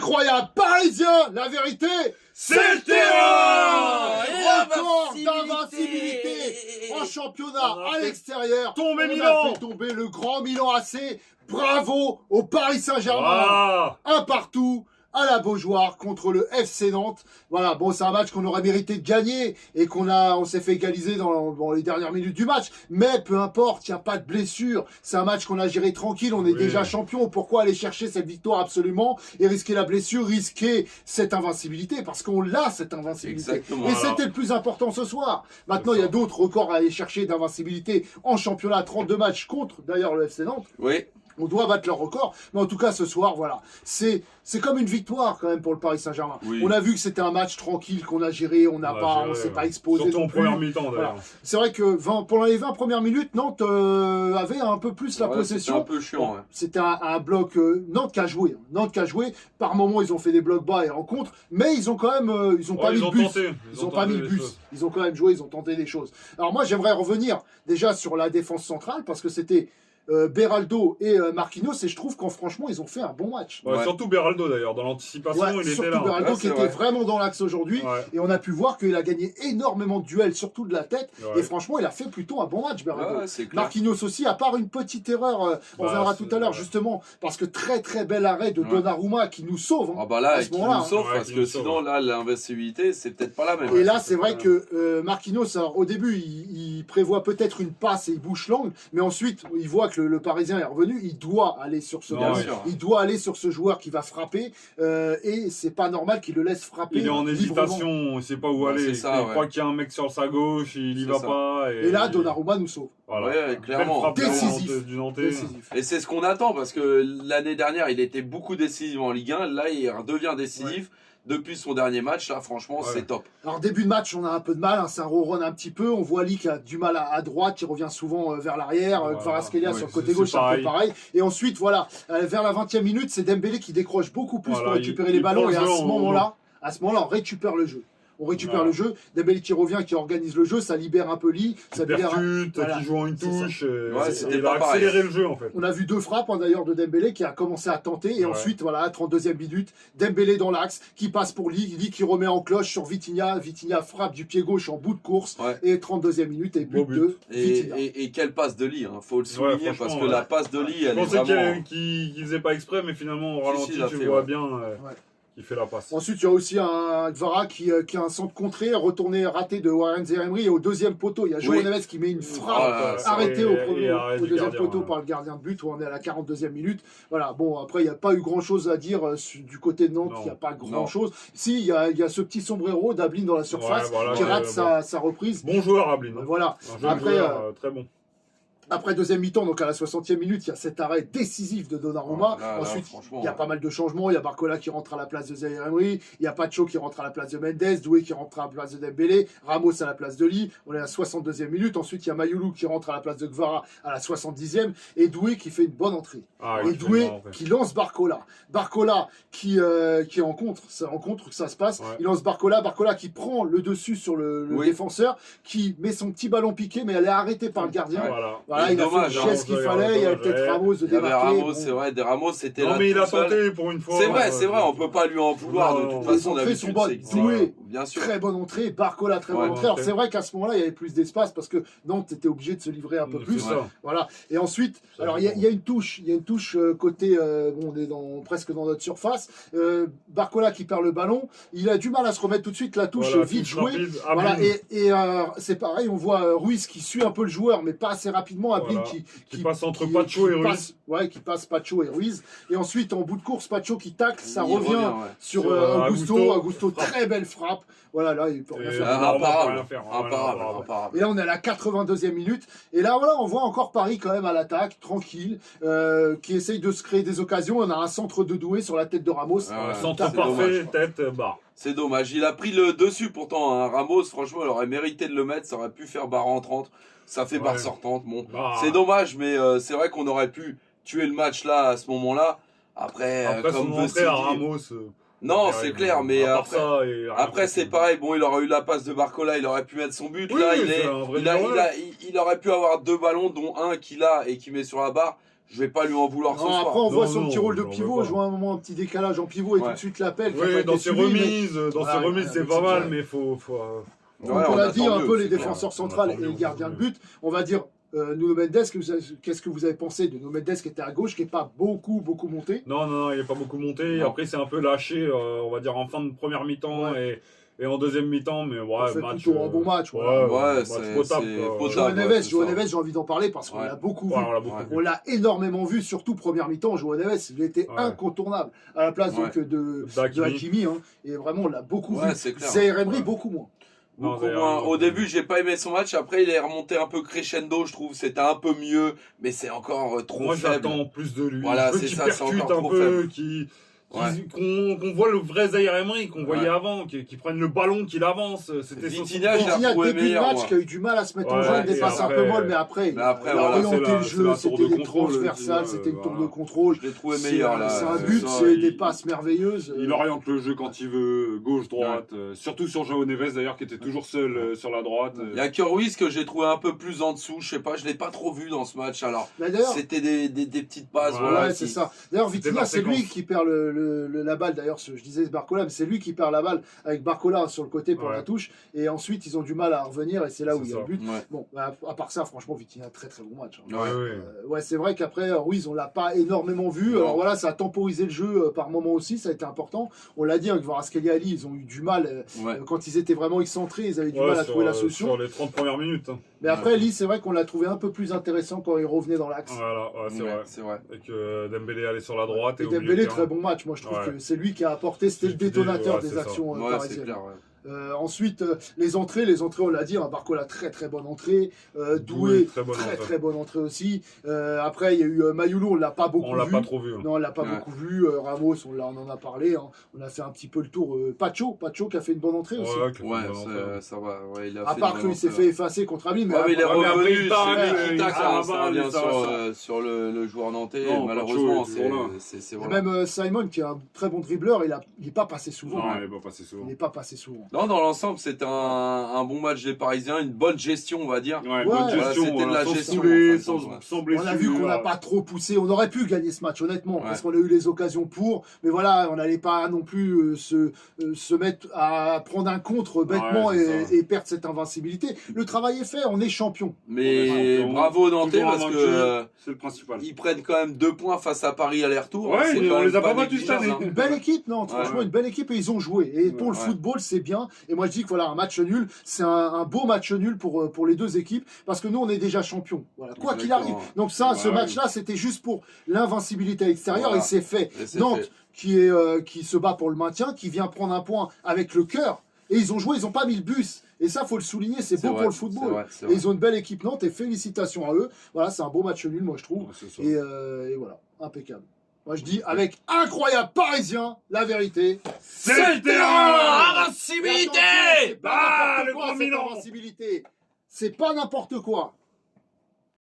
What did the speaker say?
incroyable, parisien, la vérité, c'est le terrain. Record d'invincibilité en championnat à l'extérieur. Tombé On Milan. a fait tomber le grand Milan AC. Bravo au Paris Saint-Germain. Un partout à la Beaujoire contre le FC Nantes. Voilà, bon, c'est un match qu'on aurait mérité de gagner et on s'est fait égaliser dans les dernières minutes du match. Mais peu importe, il n'y a pas de blessure. C'est un match qu'on a géré tranquille. On est déjà champion. Pourquoi aller chercher cette victoire absolument et risquer la blessure, risquer cette invincibilité? Parce qu'on l'a, cette invincibilité. Exactement. Et c'était le plus important ce soir. Maintenant, il y a d'autres records à aller chercher d'invincibilité en championnat. 32 matchs contre, d'ailleurs, le FC Nantes. Oui. On doit battre leur record, mais en tout cas ce soir, voilà, c'est comme une victoire quand même pour le Paris Saint-Germain. Oui. On a vu que c'était un match tranquille qu'on a géré, on s'est pas exposé. Surtout non en plus. première mi-temps d'ailleurs. Voilà. C'est vrai que pendant les 20 premières minutes, Nantes avait un peu plus la possession. C'était un peu chiant. Bon, c'était un bloc Nantes qui a joué. Nantes qui a joué. Par moments, ils ont fait des blocs bas et en contre, mais ils ont quand même, ils ont pas mis le bus. Ils ont pas mis le bus. Ils ont quand même joué, ils ont tenté des choses. Alors moi, j'aimerais revenir déjà sur la défense centrale parce que c'était Beraldo et Marquinhos, et je trouve qu'en franchement ils ont fait un bon match. Surtout Beraldo d'ailleurs, dans l'anticipation il était là. Surtout Beraldo qui était vraiment dans l'axe aujourd'hui, et on a pu voir qu'il a gagné énormément de duels, surtout de la tête, et franchement il a fait plutôt un bon match Beraldo. Marquinhos aussi, à part une petite erreur, on verra tout à l'heure justement, parce que très bel arrêt de Donnarumma qui nous sauve. Ah bah là, qui nous sauve, parce que sinon là l'invincibilité c'est peut-être pas la même. Et là c'est vrai que Marquinhos, alors, au début il prévoit peut-être une passe et il bouche l'angle, mais ensuite il voit que le Parisien est revenu, il doit aller sur ce joueur qui va frapper, et c'est pas normal qu'il le laisse frapper. Il est en hésitation, il sait pas où aller, il croit qu'il y a un mec sur sa gauche, il y va pas. Et là Donnarumma nous sauve. Voilà. Clairement. Décisif. Et c'est ce qu'on attend, parce que l'année dernière il était beaucoup décisif en Ligue 1, là il redevient décisif. Depuis son dernier match, là, franchement, c'est top. Alors, début de match, on a un peu de mal, ça ronronne un petit peu. On voit Lee qui a du mal à droite, qui revient souvent vers l'arrière. Kvaratskhelia sur le côté gauche, c'est un peu pareil. Et ensuite, voilà, vers la 20e minute, c'est Dembélé qui décroche beaucoup plus pour récupérer les ballons. Et à ce moment-là, on récupère le jeu. On récupère le jeu, Dembélé qui revient, qui organise le jeu, ça libère un peu Lee, ça libère qui joue en une touche, c'était va accélérer le jeu en fait. On a vu deux frappes d'ailleurs de Dembélé qui a commencé à tenter, et ensuite voilà, 32e minute, Dembélé dans l'axe, qui passe pour Lee qui remet en cloche sur Vitinha, Vitinha frappe du pied gauche en bout de course, et 32e minute et but de Vitinha. Et quelle passe de Lee, faut le souligner, parce que la passe de Lee, elle est vraiment... Je pensais qu'il faisait pas exprès, mais finalement au ralenti tu vois bien... Il fait la passe. Ensuite, il y a aussi un Kvara qui a un centre contré, retourné raté de Warren Zaïre-Emery, et au deuxième poteau, il y a João Neves qui met une frappe arrêtée au deuxième poteau par le gardien de but, où on est à la 42e minute. Voilà, bon, après, il n'y a pas eu grand-chose à dire du côté de Nantes, il n'y a pas grand-chose. Si, il y a ce petit sombrero d'Ablin dans la surface qui rate sa reprise. Bon joueur, Ablin. Voilà. Après, très bon. Après deuxième mi-temps, donc à la 60e minute, il y a cet arrêt décisif de Donnarumma. Ensuite, il y a pas mal de changements. Il y a Barcola qui rentre à la place de Zaïre-Emery. Il y a Pacho qui rentre à la place de Mendes. Doué qui rentre à la place de Dembélé. Ramos à la place de Lee. On est à la 62e minute. Ensuite, il y a Mayoulou qui rentre à la place de Kvara à la 70e. Et Doué qui fait une bonne entrée. Et Doué qui lance Barcola. Barcola qui est en contre. C'est en contre que ça se passe. Il lance Barcola. Barcola qui prend le dessus sur le défenseur. Qui met son petit ballon piqué, mais elle est arrêtée par le gardien. Voilà, il a fait le geste qu'il fallait, il y avait peut-être Ramos de démarquer. Ramos, c'est vrai, Ramos c'était là. Non, mais il a tenté pour une fois. C'est vrai, on peut pas lui en vouloir de toute façon. Les entrées sont bonnes. Doué, bien sûr. Très bonne entrée, Barcola, très bonne entrée. Alors c'est vrai qu'à ce moment-là, il y avait plus d'espace parce que Nantes était obligé de se livrer un peu plus. Voilà. Et ensuite, alors il y a une touche, côté, on est presque dans notre surface. Barcola qui perd le ballon, il a du mal à se remettre tout de suite, la touche vite jouée. Voilà. Et c'est pareil, on voit Ruiz qui suit un peu le joueur, mais pas assez rapidement. Ablin qui passe entre Pacho et Ruiz. Qui passe Pacho et Ruiz. Et ensuite, en bout de course, Pacho qui tacle, ça revient sur Augusto. Augusto, très belle frappe. Voilà, là, il peut rien faire. Imparable. Et là, on est à la 82e minute. Et là, voilà, on voit encore Paris quand même à l'attaque, tranquille, qui essaye de se créer des occasions. On a un centre de Doué sur la tête de Ramos. Centre parfait, tête, barre. C'est dommage. Il a pris le dessus pourtant. Ramos, franchement, il aurait mérité de le mettre. Ça aurait pu faire barre en 30. Ça fait barre sortante. Bon, c'est dommage, mais c'est vrai qu'on aurait pu tuer le match là, à ce moment-là. Après comme son entrée à Ramos... Non, c'est clair, mais après c'est pareil. Bon, il aurait eu la passe de Barcola, il aurait pu mettre son but. Là, il aurait pu avoir deux ballons, dont un qu'il a et qui met sur la barre. je vais pas lui en vouloir ce soir. Après, on voit son petit rôle de pivot, jouer un moment un petit décalage en pivot et tout de suite l'appel. Oui, dans ses remises, c'est pas mal, mais faut. On a dit un peu les défenseurs centrales et le gardien de but. On va dire Nuno Mendes, qu'est-ce que vous avez pensé de Nuno Mendes qui était à gauche, qui n'est pas beaucoup monté? Non, il n'est pas beaucoup monté. Non. Après, c'est un peu lâché, on va dire, en fin de première mi-temps et en deuxième mi-temps. Mais ouais, match. Plutôt un bon match. C'est potable. João Neves, j'ai envie d'en parler parce qu'on l'a beaucoup vu. On l'a énormément vu, surtout première mi-temps. João Neves, il était incontournable à la place donc, de Hakimi. Et vraiment, on l'a beaucoup vu. Zaïre Emery, beaucoup moins. Beaucoup moins. Au début, j'ai pas aimé son match. Après, il est remonté un peu crescendo, je trouve. C'était un peu mieux, mais c'est encore trop faible. Moi, j'attends plus de lui. Voilà, c'est ça, c'est encore trop faible. Qu'on voit le vrai Zaïre Emery qu'on voyait avant, qui prenne le ballon, qu'il avance. C'était Vitinha, début de match, qui a eu du mal à se mettre en jeu, des passes un peu molles, mais après, il a orienté le jeu, c'était des transversales, c'était une tour de contrôle. Je l'ai trouvé meilleur là. C'est un but, c'est des passes merveilleuses. Il oriente le jeu quand il veut, gauche-droite, surtout sur João Neves d'ailleurs, qui était toujours seul sur la droite. Il y a que Ruiz que j'ai trouvé un peu plus en dessous, je sais pas, je l'ai pas trop vu dans ce match. Alors, c'était des petites passes. Ouais, c'est ça. D'ailleurs, Vitinha, c'est lui qui perd la balle, d'ailleurs, je disais Barcola, mais c'est lui qui perd la balle avec Barcola sur le côté pour la touche, et ensuite ils ont du mal à revenir, et c'est là où il y a le but. Bon, à part ça, franchement, Vitinha, très très bon match. C'est vrai qu'après, Ruiz, on l'a pas énormément vu. Alors voilà, ça a temporisé le jeu par moment aussi, ça a été important. On l'a dit, avec Kvaratskhelia et Ali, ils ont eu du mal quand ils étaient vraiment excentrés, ils avaient du mal à trouver la solution. Sur les 30 premières minutes. Mais après, Lee, c'est vrai qu'on l'a trouvé un peu plus intéressant quand il revenait dans l'axe. Voilà, c'est vrai. Et que Dembélé allait sur la droite. Et Dembélé, très bon match. Moi, je trouve que c'est lui qui a apporté, c'était le détonateur des actions parisiennes. Ensuite, les entrées, on l'a dit, Barcola, très très bonne entrée. Doué, très bonne entrée aussi. Après, il y a eu Mayoulou, on l'a pas beaucoup vu. On l'a pas trop vu. Non, on l'a pas beaucoup vu. Ramos, on en a parlé. On a fait un petit peu le tour. Pacho qui a fait une bonne entrée aussi. Ça va. À part qu'il s'est fait effacer contre Ami. Mais il est revenu. Ça revient sur le joueur nantais. Malheureusement, c'est même Simon, qui est un très bon dribbleur, il n'est pas passé souvent. Non, il n'est pas passé souvent. Non, dans l'ensemble, c'était un bon match des Parisiens, une bonne gestion, on va dire. Bonne gestion, c'était de la gestion. Sans blessure. On a vu qu'on n'a pas trop poussé. On aurait pu gagner ce match, honnêtement, parce qu'on a eu les occasions pour. Mais voilà, on n'allait pas non plus se mettre à prendre un contre bêtement et perdre cette invincibilité. Le travail est fait, on est champion. Mais bravo Nantais, parce que c'est le principal. Ils prennent quand même 2 points face à Paris aller-retour. On les a pas battus cette année. Une belle équipe, non, franchement, une belle équipe, et ils ont joué. Et pour le football, c'est bien. Et moi je dis que voilà, un match nul, c'est un beau match nul pour les deux équipes, parce que nous on est déjà champions. Voilà, quoi qu'il arrive. Donc ce match-là, c'était juste pour l'invincibilité extérieure, et c'est fait. Nantes qui se bat pour le maintien, qui vient prendre un point avec le cœur, et ils ont joué, ils n'ont pas mis le bus. Et ça, faut le souligner, c'est beau pour le football. Et ils ont une belle équipe Nantes, et félicitations à eux. Voilà, c'est un beau match nul, moi je trouve. Et voilà, impeccable. Moi je dis avec incroyable parisien, la vérité, c'est le terrain. Invincibilité. C'est pas n'importe quoi.